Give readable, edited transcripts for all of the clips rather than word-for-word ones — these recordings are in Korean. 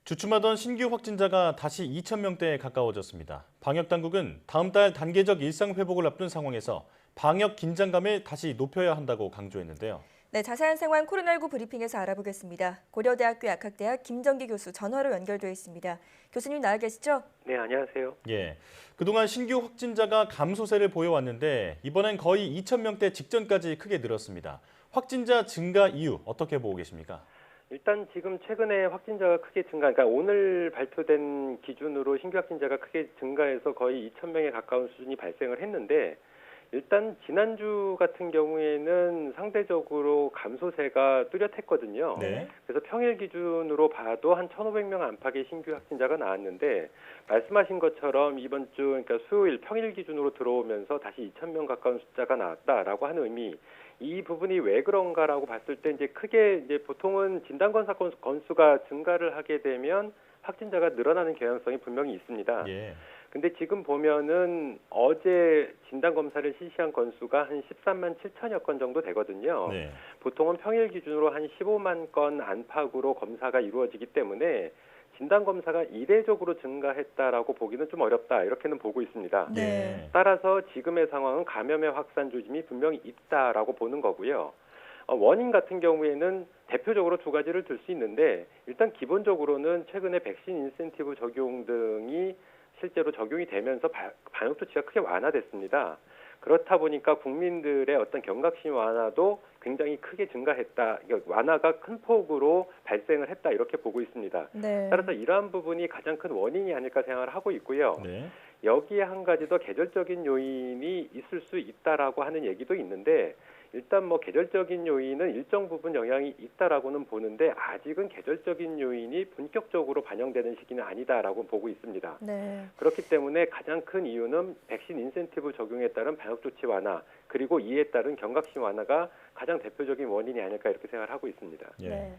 주춤하던 신규 확진자가 다시 2,000명대에 가까워졌습니다. 방역당국은 다음 달 단계적 일상 회복을 앞둔 상황에서 방역 긴장감을 다시 높여야 한다고 강조했는데요. 네, 자세한 상황 코로나19 브리핑에서 알아보겠습니다. 고려대학교 약학대학 김정기 교수 전화로 연결되어 있습니다. 교수님 나와 계시죠? 네, 안녕하세요. 예, 그동안 신규 확진자가 감소세를 보여왔는데 이번엔 거의 2,000명대 직전까지 크게 늘었습니다. 확진자 증가 이유 어떻게 보고 계십니까? 일단 지금 최근에 확진자가 크게 그러니까 오늘 발표된 기준으로 신규 확진자가 크게 증가해서 거의 2,000명에 가까운 수준이 발생을 했는데 일단 지난주 같은 경우에는 상대적으로 감소세가 뚜렷했거든요. 네. 그래서 평일 기준으로 봐도 한 1,500명 안팎의 신규 확진자가 나왔는데 말씀하신 것처럼 이번 주 그러니까 수요일 평일 기준으로 들어오면서 다시 2,000명 가까운 숫자가 나왔다라고 하는 의미. 이 부분이 왜 그런가라고 봤을 때 이제 크게 이제 보통은 진단검사 건수가 증가를 하게 되면 확진자가 늘어나는 경향성이 분명히 있습니다. 예. 근데 지금 보면은 어제 진단검사를 실시한 건수가 한 13만 7천여 건 정도 되거든요. 네. 보통은 평일 기준으로 한 15만 건 안팎으로 검사가 이루어지기 때문에 진단검사가 이례적으로 증가했다라고 보기는 좀 어렵다 이렇게는 보고 있습니다. 네. 따라서 지금의 상황은 감염의 확산 조짐이 분명히 있다라고 보는 거고요. 원인 같은 경우에는 대표적으로 두 가지를 들 수 있는데 일단 기본적으로는 최근에 백신 인센티브 적용 등이 실제로 적용이 되면서 방역 조치가 크게 완화됐습니다. 그렇다 보니까 국민들의 어떤 경각심 완화도 굉장히 크게 증가했다. 완화가 큰 폭으로 발생을 했다. 이렇게 보고 있습니다. 네. 따라서 이러한 부분이 가장 큰 원인이 아닐까 생각을 하고 있고요. 네. 여기에 한 가지 더 계절적인 요인이 있을 수 있다라고 하는 얘기도 있는데 일단 뭐 계절적인 요인은 일정 부분 영향이 있다라고는 보는데 아직은 계절적인 요인이 본격적으로 반영되는 시기는 아니다라고 보고 있습니다. 네. 그렇기 때문에 가장 큰 이유는 백신 인센티브 적용에 따른 방역 조치 완화 그리고 이에 따른 경각심 완화가 가장 대표적인 원인이 아닐까 이렇게 생각을 하고 있습니다. 예. 네.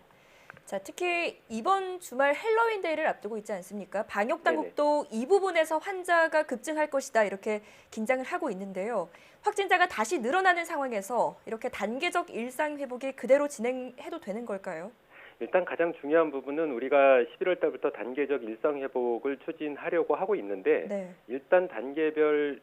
자, 특히 이번 주말 헬로윈 데이를 앞두고 있지 않습니까? 방역 당국도 이 부분에서 환자가 급증할 것이다 이렇게 긴장을 하고 있는데요. 확진자가 다시 늘어나는 상황에서 이렇게 단계적 일상 회복이 그대로 진행해도 되는 걸까요? 일단 가장 중요한 부분은 우리가 11월 달부터 단계적 일상 회복을 추진하려고 하고 있는데 네. 일단 단계별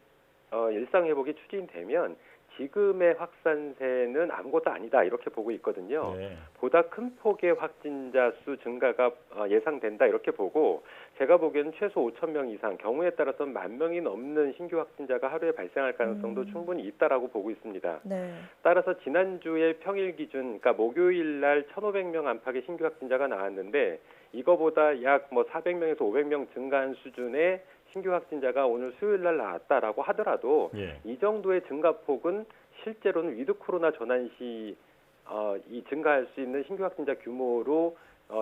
일상 회복이 추진되면 지금의 확산세는 아무것도 아니다 이렇게 보고 있거든요. 네. 보다 큰 폭의 확진자 수 증가가 예상된다 이렇게 보고 제가 보기에는 최소 5천 명 이상 경우에 따라서는 10,000명이 넘는 신규 확진자가 하루에 발생할 가능성도 충분히 있다라고 보고 있습니다. 네. 따라서 지난주에 평일 기준 그러니까 목요일 날 1,500명 안팎의 신규 확진자가 나왔는데 이거보다 약 400명에서 500명 증가한 수준의 신규 확진자가 오늘 수요일 날 나왔다라고 하더라도 예. 이 정도의 증가폭은 실제로는 위드 코로나 전환 시 이 증가할 수 있는 신규 확진자 규모로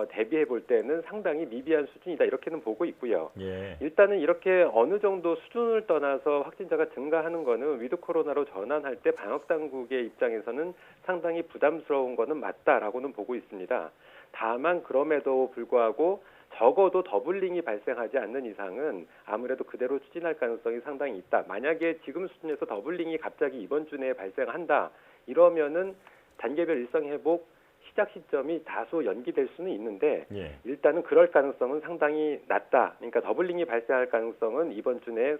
대비해 볼 때는 상당히 미비한 수준이다 이렇게는 보고 있고요. 예. 일단은 이렇게 어느 정도 수준을 떠나서 확진자가 증가하는 거는 위드 코로나로 전환할 때 방역 당국의 입장에서는 상당히 부담스러운 거는 맞다라고는 보고 있습니다. 다만 그럼에도 불구하고 적어도 더블링이 발생하지 않는 이상은 아무래도 그대로 추진할 가능성이 상당히 있다. 만약에 지금 수준에서 더블링이 갑자기 이번 주 내에 발생한다. 이러면은 단계별 일상 회복 시작 시점이 다소 연기될 수는 있는데 예. 일단은 그럴 가능성은 상당히 낮다. 그러니까 더블링이 발생할 가능성은 이번 주 내에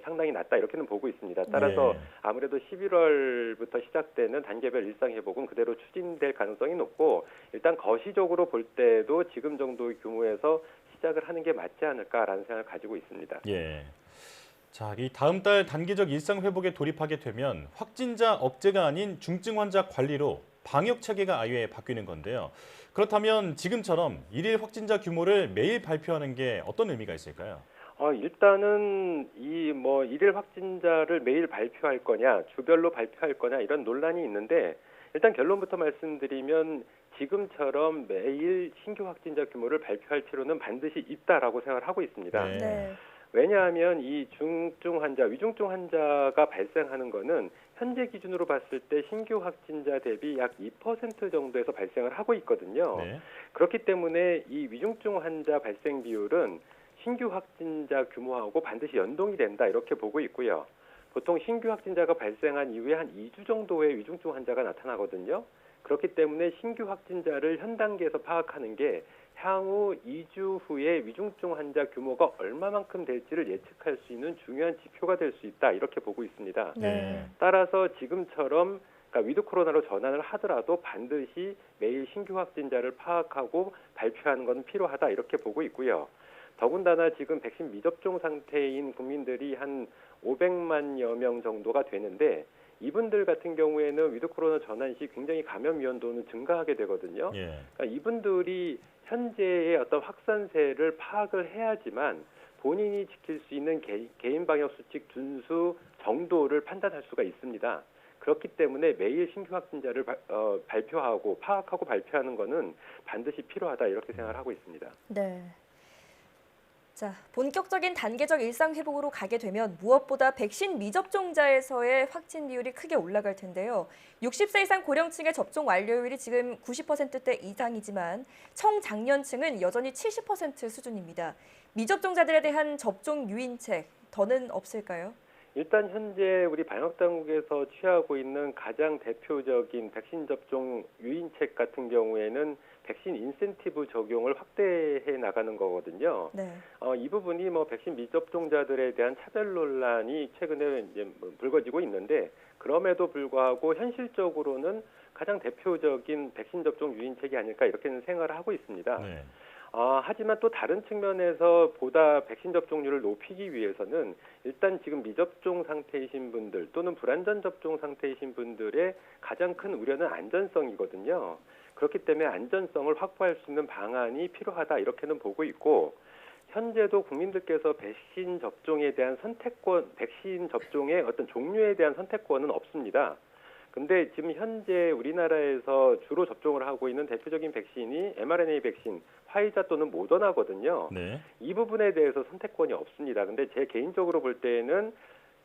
상당히 낮다. 이렇게는 보고 있습니다. 따라서 네. 아무래도 11월부터 시작되는 단계별 일상 회복은 그대로 추진될 가능성이 높고 일단 거시적으로 볼 때도 지금 정도의 규모에서 시작을 하는 게 맞지 않을까라는 생각을 가지고 있습니다. 예. 자, 이 다음 달 단계적 일상 회복에 돌입하게 되면 확진자 억제가 아닌 중증 환자 관리로 방역 체계가 아예 바뀌는 건데요. 그렇다면 지금처럼 일일 확진자 규모를 매일 발표하는 게 어떤 의미가 있을까요? 일단은 일일 확진자를 매일 발표할 거냐, 주별로 발표할 거냐 이런 논란이 있는데 일단 결론부터 말씀드리면 지금처럼 매일 신규 확진자 규모를 발표할 필요는 반드시 있다라고 생각을 하고 있습니다. 네. 네. 왜냐하면 이 중증 환자, 위중증 환자가 발생하는 거는 현재 기준으로 봤을 때 신규 확진자 대비 약 2% 정도에서 발생을 하고 있거든요. 네. 그렇기 때문에 이 위중증 환자 발생 비율은 신규 확진자 규모하고 반드시 연동이 된다 이렇게 보고 있고요. 보통 신규 확진자가 발생한 이후에 한 2주 정도의 위중증 환자가 나타나거든요. 그렇기 때문에 신규 확진자를 현 단계에서 파악하는 게 향후 2주 후에 위중증 환자 규모가 얼마만큼 될지를 예측할 수 있는 중요한 지표가 될 수 있다 이렇게 보고 있습니다. 네. 따라서 지금처럼 그러니까 위드 코로나로 전환을 하더라도 반드시 매일 신규 확진자를 파악하고 발표하는 건 필요하다 이렇게 보고 있고요. 더군다나 지금 백신 미접종 상태인 국민들이 한 500만여 명 정도가 되는데 이분들 같은 경우에는 위드 코로나 전환 시 굉장히 감염 위험도는 증가하게 되거든요. 예. 그러니까 이분들이 현재의 어떤 확산세를 파악을 해야지만 본인이 지킬 수 있는 개인 방역 수칙 준수 정도를 판단할 수가 있습니다. 그렇기 때문에 매일 신규 확진자를 발표하고 파악하고 발표하는 것은 반드시 필요하다 이렇게 생각을 하고 있습니다. 네. 자, 본격적인 단계적 일상 회복으로 가게 되면 무엇보다 백신 미접종자에서의 확진 비율이 크게 올라갈 텐데요. 60세 이상 고령층의 접종 완료율이 지금 90%대 이상이지만 청장년층은 여전히 70% 수준입니다. 미접종자들에 대한 접종 유인책 더는 없을까요? 일단 현재 우리 방역 당국에서 취하고 있는 가장 대표적인 백신 접종 유인책 같은 경우에는 백신 인센티브 적용을 확대해 나가는 거거든요. 네. 이 부분이 뭐 백신 미접종자들에 대한 차별 논란이 최근에 이제 불거지고 있는데 그럼에도 불구하고 현실적으로는 가장 대표적인 백신 접종 유인책이 아닐까 이렇게는 생각을 하고 있습니다. 네. 하지만 또 다른 측면에서 보다 백신 접종률을 높이기 위해서는 일단 지금 미접종 상태이신 분들 또는 불안전 접종 상태이신 분들의 가장 큰 우려는 안전성이거든요. 그렇기 때문에 안전성을 확보할 수 있는 방안이 필요하다 이렇게는 보고 있고 현재도 국민들께서 백신 접종에 대한 선택권, 백신 접종의 어떤 종류에 대한 선택권은 없습니다. 근데 지금 현재 우리나라에서 주로 접종을 하고 있는 대표적인 백신이 mRNA 백신, 화이자 또는 모더나거든요. 네. 이 부분에 대해서 선택권이 없습니다. 근데 제 개인적으로 볼 때에는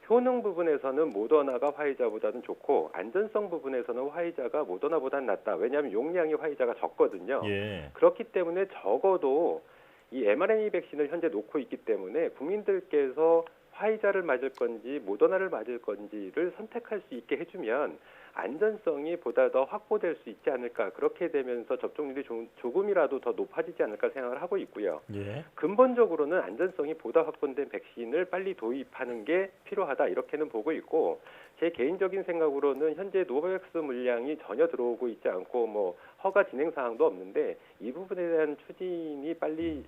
효능 부분에서는 모더나가 화이자보다는 좋고 안전성 부분에서는 화이자가 모더나보다는 낫다. 왜냐하면 용량이 화이자가 적거든요. 예. 그렇기 때문에 적어도 이 mRNA 백신을 현재 놓고 있기 때문에 국민들께서 화이자를 맞을 건지 모더나를 맞을 건지를 선택할 수 있게 해주면 안전성이 보다 더 확보될 수 있지 않을까. 그렇게 되면서 접종률이 조금이라도 더 높아지지 않을까 생각을 하고 있고요. 예. 근본적으로는 안전성이 보다 확보된 백신을 빨리 도입하는 게 필요하다 이렇게는 보고 있고 제 개인적인 생각으로는 현재 노바백스 물량이 전혀 들어오고 있지 않고 뭐 허가 진행 사항도 없는데 이 부분에 대한 추진이 빨리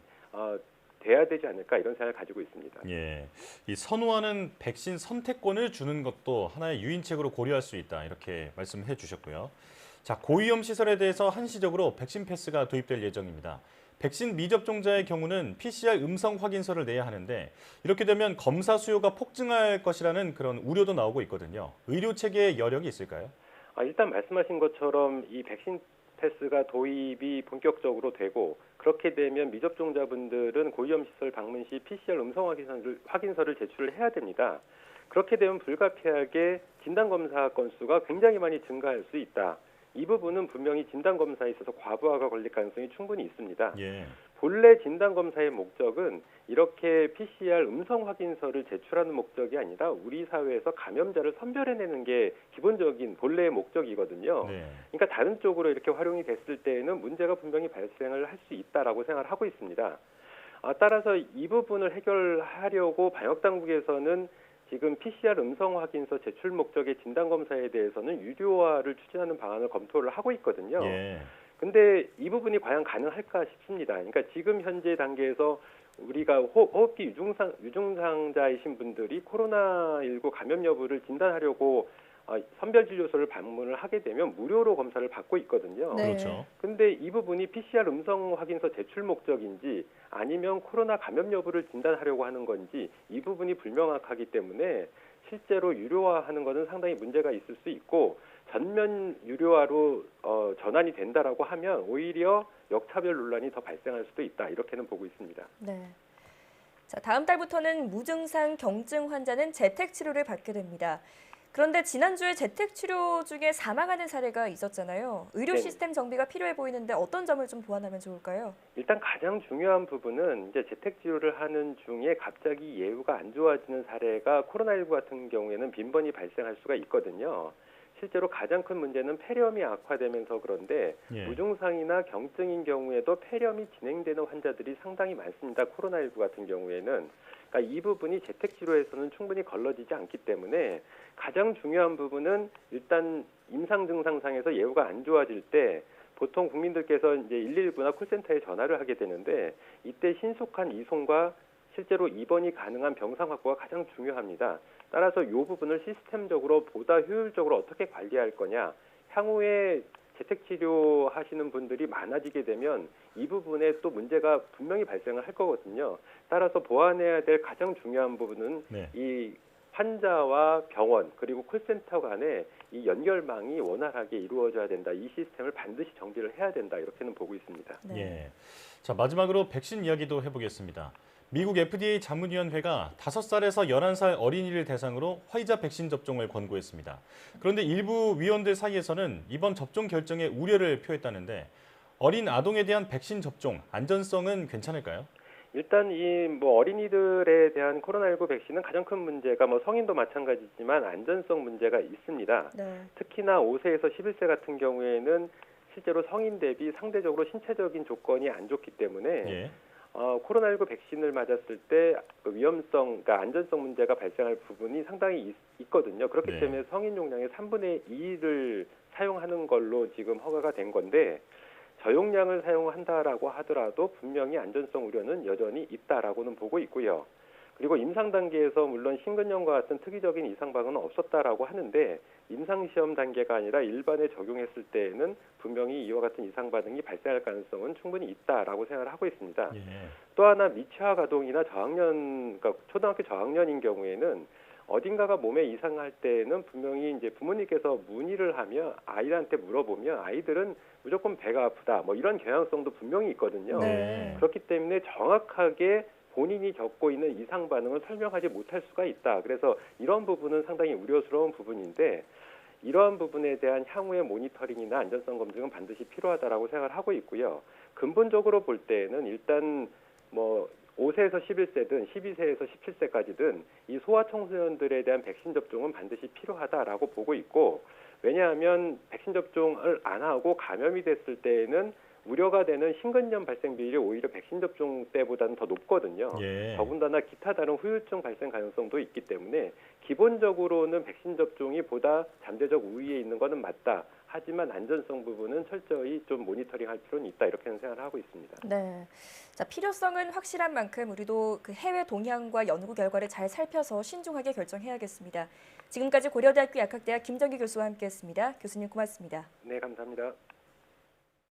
돼야 되지 않을까 이런 생각을 가지고 있습니다. 예. 이 선호하는 백신 선택권을 주는 것도 하나의 유인책으로 고려할 수 있다. 이렇게 말씀해 주셨고요. 자, 고위험 시설에 대해서 한시적으로 백신 패스가 도입될 예정입니다. 백신 미접종자의 경우는 PCR 음성 확인서를 내야 하는데 이렇게 되면 검사 수요가 폭증할 것이라는 그런 우려도 나오고 있거든요. 의료 체계에 여력이 있을까요? 일단 말씀하신 것처럼 이 백신 패스가 도입이 본격적으로 되고 그렇게 되면 미접종자분들은 고위험 시설 방문 시 PCR 음성 확인서를 제출을 해야 됩니다. 그렇게 되면 불가피하게 진단검사 건수가 굉장히 많이 증가할 수 있다. 이 부분은 분명히 진단검사에 있어서 과부하가 걸릴 가능성이 충분히 있습니다. 예. 본래 진단검사의 목적은 이렇게 PCR 음성 확인서를 제출하는 목적이 아니라 우리 사회에서 감염자를 선별해내는 게 기본적인 본래의 목적이거든요. 네. 그러니까 다른 쪽으로 이렇게 활용이 됐을 때에는 문제가 분명히 발생을 할 수 있다라고 생각을 하고 있습니다. 따라서 이 부분을 해결하려고 방역당국에서는 지금 PCR 음성 확인서 제출 목적의 진단검사에 대해서는 유료화를 추진하는 방안을 검토를 하고 있거든요. 예. 근데 이 부분이 과연 가능할까 싶습니다. 그러니까 지금 현재 단계에서 우리가 호흡기 유증상자이신 분들이 코로나19 감염 여부를 진단하려고 선별진료소를 방문을 하게 되면 무료로 검사를 받고 있거든요. 네. 그렇죠. 근데 이 부분이 PCR 음성 확인서 제출 목적인지 아니면 코로나 감염 여부를 진단하려고 하는 건지 이 부분이 불명확하기 때문에 실제로 유료화하는 것은 상당히 문제가 있을 수 있고 전면 유료화로 전환이 된다라고 하면 오히려 역차별 논란이 더 발생할 수도 있다. 이렇게는 보고 있습니다. 네. 자, 다음 달부터는 무증상 경증 환자는 재택 치료를 받게 됩니다. 그런데 지난주에 재택 치료 중에 사망하는 사례가 있었잖아요. 의료 네. 시스템 정비가 필요해 보이는데 어떤 점을 좀 보완하면 좋을까요? 일단 가장 중요한 부분은 이제 재택 치료를 하는 중에 갑자기 예후가 안 좋아지는 사례가 코로나19 같은 경우에는 빈번히 발생할 수가 있거든요. 실제로 가장 큰 문제는 폐렴이 악화되면서 그런데 예. 무증상이나 경증인 경우에도 폐렴이 진행되는 환자들이 상당히 많습니다. 코로나19 같은 경우에는. 그러니까 이 부분이 재택치료에서는 충분히 걸러지지 않기 때문에 가장 중요한 부분은 일단 임상 증상상에서 예후가 안 좋아질 때 보통 국민들께서 이제 119나 콜센터에 전화를 하게 되는데 이때 신속한 이송과 실제로 입원이 가능한 병상 확보가 가장 중요합니다. 따라서 이 부분을 시스템적으로 보다 효율적으로 어떻게 관리할 거냐. 향후에 재택치료 하시는 분들이 많아지게 되면 이 부분에 또 문제가 분명히 발생을 할 거거든요. 따라서 보완해야 될 가장 중요한 부분은 네. 이 환자와 병원 그리고 콜센터 간의 이 연결망이 원활하게 이루어져야 된다. 이 시스템을 반드시 정비를 해야 된다. 이렇게는 보고 있습니다. 네. 예. 자, 마지막으로 백신 이야기도 해보겠습니다. 미국 FDA 자문위원회가 5살에서 11살 어린이를 대상으로 화이자 백신 접종을 권고했습니다. 그런데 일부 위원들 사이에서는 이번 접종 결정에 우려를 표했다는데 어린 아동에 대한 백신 접종 안전성은 괜찮을까요? 일단 이 뭐 어린이들에 대한 코로나19 백신은 가장 큰 문제가 뭐 성인도 마찬가지지만 안전성 문제가 있습니다. 네. 특히나 5세에서 11세 같은 경우에는 실제로 성인 대비 상대적으로 신체적인 조건이 안 좋기 때문에 예. 코로나19 백신을 맞았을 때 그 위험성, 그러니까 안전성 문제가 발생할 부분이 상당히 있거든요. 그렇기 네. 때문에 성인 용량의 3분의 2를 사용하는 걸로 지금 허가가 된 건데 저용량을 사용한다라고 하더라도 분명히 안전성 우려는 여전히 있다라고는 보고 있고요. 그리고 임상 단계에서 물론 심근염과 같은 특이적인 이상 반응은 없었다라고 하는데 임상 시험 단계가 아니라 일반에 적용했을 때에는 분명히 이와 같은 이상 반응이 발생할 가능성은 충분히 있다라고 생각을 하고 있습니다. 예. 또 하나 미취학 아동이나 저학년, 그러니까 초등학교 저학년인 경우에는 어딘가가 몸에 이상할 때는 분명히 이제 부모님께서 문의를 하며 아이한테 물어보면 아이들은 무조건 배가 아프다 뭐 이런 경향성도 분명히 있거든요. 네. 그렇기 때문에 정확하게 본인이 겪고 있는 이상 반응을 설명하지 못할 수가 있다. 그래서 이런 부분은 상당히 우려스러운 부분인데 이러한 부분에 대한 향후의 모니터링이나 안전성 검증은 반드시 필요하다라고 생각을 하고 있고요. 근본적으로 볼 때는 일단 뭐 5세에서 11세든 12세에서 17세까지든 이 소아청소년들에 대한 백신 접종은 반드시 필요하다라고 보고 있고 왜냐하면 백신 접종을 안 하고 감염이 됐을 때에는 우려가 되는 심근염 발생 비율이 오히려 백신 접종 때보다는 더 높거든요. 예. 더군다나 기타 다른 후유증 발생 가능성도 있기 때문에 기본적으로는 백신 접종이 보다 잠재적 우위에 있는 것은 맞다. 하지만 안전성 부분은 철저히 좀 모니터링할 필요는 있다. 이렇게 생각을 하고 있습니다. 네. 자, 필요성은 확실한 만큼 우리도 그 해외 동향과 연구 결과를 잘 살펴서 신중하게 결정해야겠습니다. 지금까지 고려대학교 약학대학 김정기 교수와 함께했습니다. 교수님 고맙습니다. 네, 감사합니다.